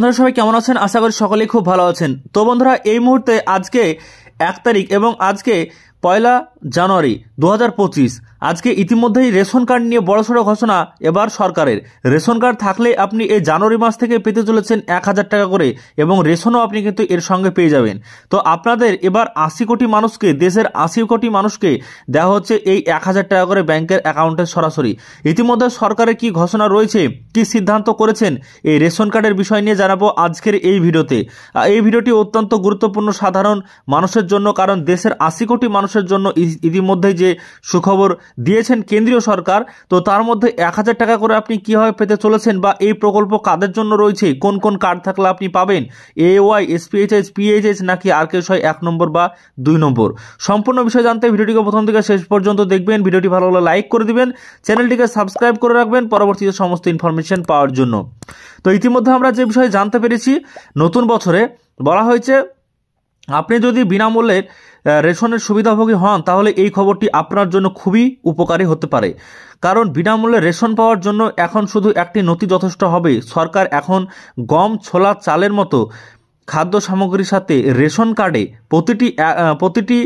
বন্ধুরা সবাই কেমন আছেন? আশা করি সকলেই খুব ভালো আছেন। তো বন্ধুরা এই মুহূর্তে আজকে 1 তারিখ এবং আজকে 1 জানুয়ারি 2025 আজকে ইতিমধ্যেই রেশন কার্ড নিয়ে বড়সড় ঘোষণা এবার সরকারের। রেশন কার্ড থাকলে আপনি এই জানুয়ারি মাস থেকে পেতে চলেছেন 1000 টাকা করে এবং রেশনও আপনি কিন্তু এর সঙ্গে পেয়ে যাবেন। তো আপনাদের এবার 80 কোটি মানুষকে, দেশের 80 কোটি মানুষকে দেওয়া হচ্ছে এই 1000 টাকা করে ব্যাংকের অ্যাকাউন্টে সরাসরি। ইতিমধ্যে সরকারের কি ঘোষণা রয়েছে, কি সিদ্ধান্ত করেছেন এই রেশন কার্ডের বিষয় নিয়ে জানাবো আজকের এই ভিডিওতে। এই ভিডিওটি অত্যন্ত গুরুত্বপূর্ণ সাধারণ মানুষের জন্য, কারণ দেশের 80 কোটি মানুষের জন্য ইতিমধ্যেই যে সুখবর দিয়েছেন কেন্দ্রীয় সরকার, তো তার মধ্যে 1000 টাকা করে আপনি কিভাবে পেতে চলেছেন বা এই প্রকল্প কাদের জন্য রয়েছে, কোন কোন কার্ড থাকলে আপনি পাবেন, এওয়াই, এসপিএইচএস, পিএইচএস নাকি আরকেএসওয়াই 1 নম্বর বা 2 নম্বর, সম্পূর্ণ বিষয় জানতে ভিডিওটিকে প্রথম থেকে শেষ পর্যন্ত দেখবেন। ভিডিওটি ভালো লাগলে লাইক করে দিবেন, চ্যানেলটিকে সাবস্ক্রাইব করে রাখবেন পরবর্তীতে সমস্ত ইনফরমেশন পাওয়ার জন্য। তো ইতিমধ্যে আমরা যে বিষয়ে জানতে পেরেছি, নতুন বছরে বলা হয়েছে আপনি যদি বিনামূল্যে রেশনের সুবিধাভোগী হন তাহলে এই খবরটি আপনার জন্য খুবই উপকারী হতে পারে। কারণ বিনামূল্যে রেশন পাওয়ার জন্য এখন শুধু একটি নথি যথেষ্ট হবে। সরকার এখন গম, ছোলা, চালের মতো খাদ্য সামগ্রীর সাথে রেশন কার্ডে প্রতিটি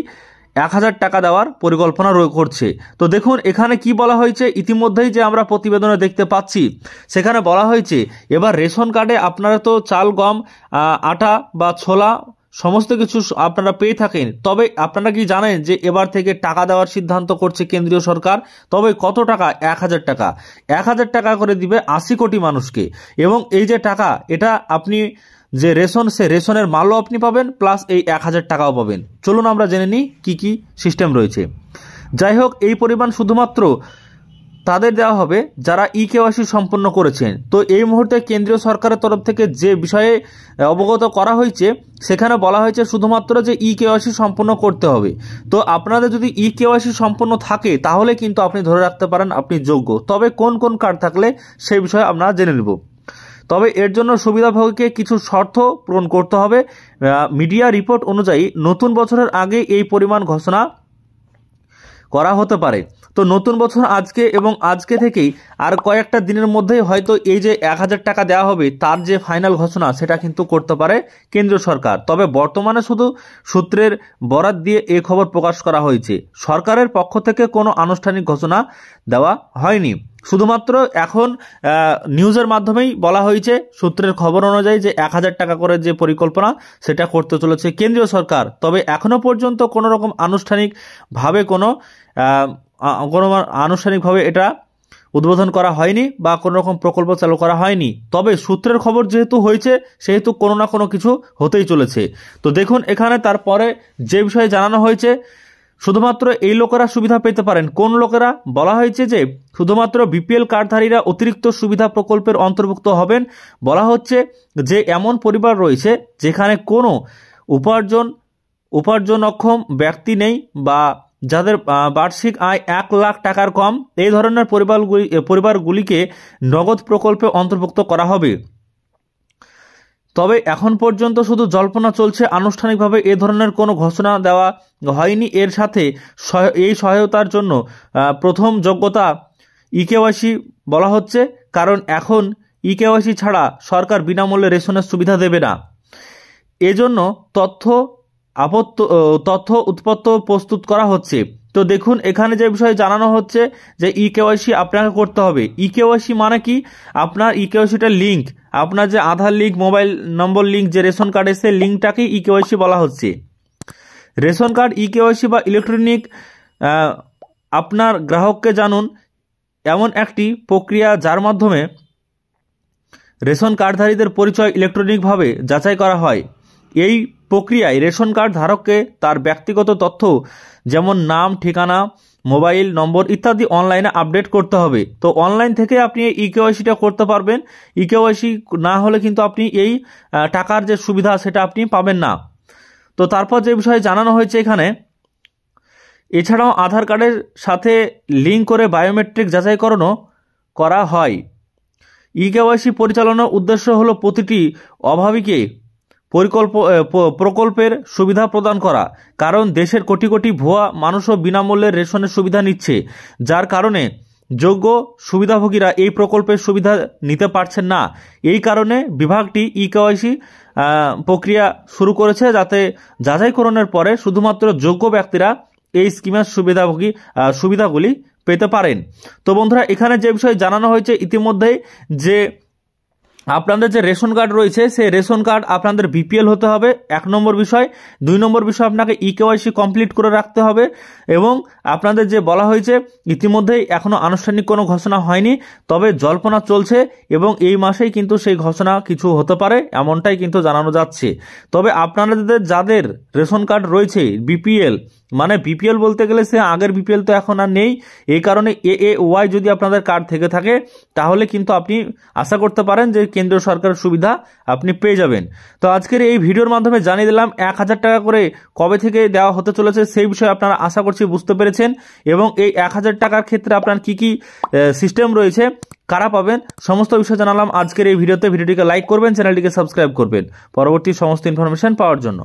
1000 টাকা দেওয়ার পরিকল্পনা করছে। তো দেখুন এখানে কি বলা হয়েছে, ইতিমধ্যেই যে আমরা প্রতিবেদনে দেখতে পাচ্ছি সেখানে বলা হয়েছে এবার রেশন কার্ডে আপনারা তো চাল, গম, আটা বা ছোলা সমস্ত কিছু আপনারা পেয়ে থাকেন। তবে আপনারা কি জানেন যে এবার থেকে টাকা দেওয়ার সিদ্ধান্ত করছে কেন্দ্রীয় সরকার? তবে কত টাকা? 1000 টাকা। 1000 টাকা করে দিবে 80 কোটি মানুষকে। এবং এই যে টাকা, এটা আপনি যে রেশন, সে রেশনের মালও আপনি পাবেন, প্লাস এই 1000 টাকাও পাবেন। চলুন আমরা জেনে নিই কি কি সিস্টেম রয়েছে। যাই হোক, এই পরিমাণ শুধুমাত্র তাদের দেওয়া হবে যারা ইকেওয়াইসি সম্পন্ন করেছেন। তো এই মুহূর্তে কেন্দ্রীয় সরকারের তরফ থেকে যে বিষয়ে অবগত করা হয়েছে সেখানে বলা হয়েছে শুধুমাত্র যে ইকেওয়াইসি সম্পন্ন করতে হবে। তো আপনাদের যদি ইকেওয়াইসি সম্পন্ন থাকে তাহলে কিন্তু আপনি ধরে রাখতে পারেন আপনি যোগ্য। তবে কোন কোন কার্ড থাকলে সেই বিষয়ে আমরা জেনে নেব। তবে এর জন্য সুবিধাভোগীকে কিছু শর্ত পূরণ করতে হবে। মিডিয়া রিপোর্ট অনুযায়ী নতুন বছরের আগে এই পরিমাণ ঘোষণা করা হতে পারে। তো নতুন বছর আজকে এবং আজকে থেকেই আর কয়েকটা দিনের মধ্যেই হয়তো এই যে 1000 টাকা দেওয়া হবে তার যে ফাইনাল ঘোষণা সেটা কিন্তু করতে পারে কেন্দ্রীয় সরকার। তবে বর্তমানে শুধু সূত্রের বরাত দিয়ে এই খবর প্রকাশ করা হয়েছে। সরকারের পক্ষ থেকে কোনো আনুষ্ঠানিক ঘোষণা দেওয়া হয়নি। শুধুমাত্র এখন নিউজের মাধ্যমেই বলা হয়েছে, সূত্রের খবর অনুযায়ী, যে 1000 টাকা করে যে পরিকল্পনা সেটা করতে চলেছে কেন্দ্রীয় সরকার। তবে এখনো পর্যন্ত কোনো রকম আনুষ্ঠানিকভাবে আনুষ্ঠানিকভাবে এটা উদ্বোধন করা হয়নি বা কোনো রকম প্রকল্প চালু করা হয়নি। তবে সূত্রের খবর যেহেতু হয়েছে সেহেতু কোনো না কোনো কিছু হতেই চলেছে। তো দেখুন এখানে তারপরে যে বিষয়ে জানানো হয়েছে, শুধুমাত্র এই লোকেরা সুবিধা পেতে পারেন। কোন লোকেরা? বলা হয়েছে যে শুধুমাত্র বিপিএল কার্ডধারীরা অতিরিক্ত সুবিধা প্রকল্পের অন্তর্ভুক্ত হবেন। বলা হচ্ছে যে এমন পরিবার রয়েছে যেখানে কোনো উপার্জনক্ষম ব্যক্তি নেই বা যাদের বার্ষিক আয় 1 লাখ টাকার কম, এই ধরনের পরিবারগুলিকে নগদ প্রকল্পে অন্তর্ভুক্ত করা হবে। তবে এখন পর্যন্ত শুধু জল্পনা চলছে, আনুষ্ঠানিকভাবে এ ধরনের কোনো ঘোষণা দেওয়া হয়নি। এর সাথে এই সহায়তার জন্য প্রথম যোগ্যতা ইকেওয়াইসি বলা হচ্ছে, কারণ এখন ইকেওয়াইসি ছাড়া সরকার বিনামূল্যে রেশনের সুবিধা দেবে না। এজন্য তথ্য উৎপত্তি প্রস্তুত করা হচ্ছে। তো দেখুন এখানে যে বিষয়ে জানানো হচ্ছে যে ইকেওয়াইসি আপনাকে করতে হবে। ইকেওয়াইসি মানে কি? আপনার ইকেওয়াইসিটা লিঙ্ক, আপনার যে আধার লিঙ্ক, মোবাইল নম্বর লিঙ্ক, যে রেশন কার্ডের সে লিঙ্কটাকেই ইকেওয়াইসি বলা হচ্ছে। রেশন কার্ড ইকেওয়াইসি বা ইলেকট্রনিক আপনার গ্রাহককে জানুন এমন একটি প্রক্রিয়া যার মাধ্যমে রেশন কার্ডধারীদের পরিচয় ইলেকট্রনিকভাবে যাচাই করা হয়। এই প্রক্রিয়ায় রেশন কার্ড ধারককে তার ব্যক্তিগত তথ্য যেমন নাম, ঠিকানা, মোবাইল নম্বর ইত্যাদি অনলাইনে আপডেট করতে হবে। তো অনলাইন থেকে আপনি এই ইকেওয়াইসিটা করতে পারবেন। ইকেওয়াইসি না হলে কিন্তু আপনি এই টাকার যে সুবিধা সেটা আপনি পাবেন না। তো তারপর যে বিষয়ে জানানো হয়েছে এখানে, এছাড়াও আধার কার্ডের সাথে লিঙ্ক করে বায়োমেট্রিক যাচাইকরণও করা হয়। ইকেওয়াইসি পরিচালনার উদ্দেশ্য হলো প্রতিটি অভাবীকে প্রকল্পের সুবিধা প্রদান করা। কারণ দেশের কোটি কোটি ভুয়া মানুষও বিনামূল্যে রেশনের সুবিধা নিচ্ছে, যার কারণে যোগ্য সুবিধাভোগীরা এই প্রকল্পের সুবিধা নিতে পারছেন না। এই কারণে বিভাগটি ইকেওয়াইসি প্রক্রিয়া শুরু করেছে, যাতে যাচাইকরণের পরে শুধুমাত্র যোগ্য ব্যক্তিরা এই স্কিমের সুবিধাগুলি পেতে পারেন। তো বন্ধুরা, এখানে যে বিষয় জানানো হয়েছে ইতিমধ্যেই, যে আপনাদের যে রেশন কার্ড রয়েছে সেই রেশন কার্ড আপনাদের বিপিএল হতে হবে, 1 নম্বর বিষয়। 2 নম্বর বিষয়, আপনাকে ইকেওয়াইসি কমপ্লিট করে রাখতে হবে। এবং আপনাদের যে বলা হয়েছে, ইতিমধ্যেই এখনো আনুষ্ঠানিক কোনো ঘোষণা হয়নি, তবে জল্পনা চলছে এবং এই মাসেই কিন্তু সেই ঘোষণা কিছু হতে পারে, এমনটাই কিন্তু জানানো যাচ্ছে। তবে আপনাদের যাদের রেশন কার্ড রয়েছে বিপিএল, মানে বিপিএল বলতে গেলে সে আগের বিপিএল তো এখন আর নেই, এই কারণে এএওয়াই যদি আপনাদের কার্ড থেকে থাকে তাহলে কিন্তু আপনি আশা করতে পারেন যে কেন্দ্রীয় সরকারের সুবিধা আপনি পেয়ে যাবেন। তো আজকের এই ভিডিওর মাধ্যমে জানিয়ে দিলাম 1000 টাকা করে কবে থেকে দেওয়া হতে চলেছে, সেই বিষয়ে আপনারা আশা করছি বুঝতে পেরেছেন। এবং এই 1000 টাকার ক্ষেত্রে আপনার কি কি সিস্টেম রয়েছে, কারা পাবেন, সমস্ত বিষয় জানালাম আজকের এই ভিডিওতে। ভিডিওটিকে লাইক করবেন, চ্যানেলটিকে সাবস্ক্রাইব করবেন পরবর্তী সমস্ত ইনফরমেশন পাওয়ার জন্য।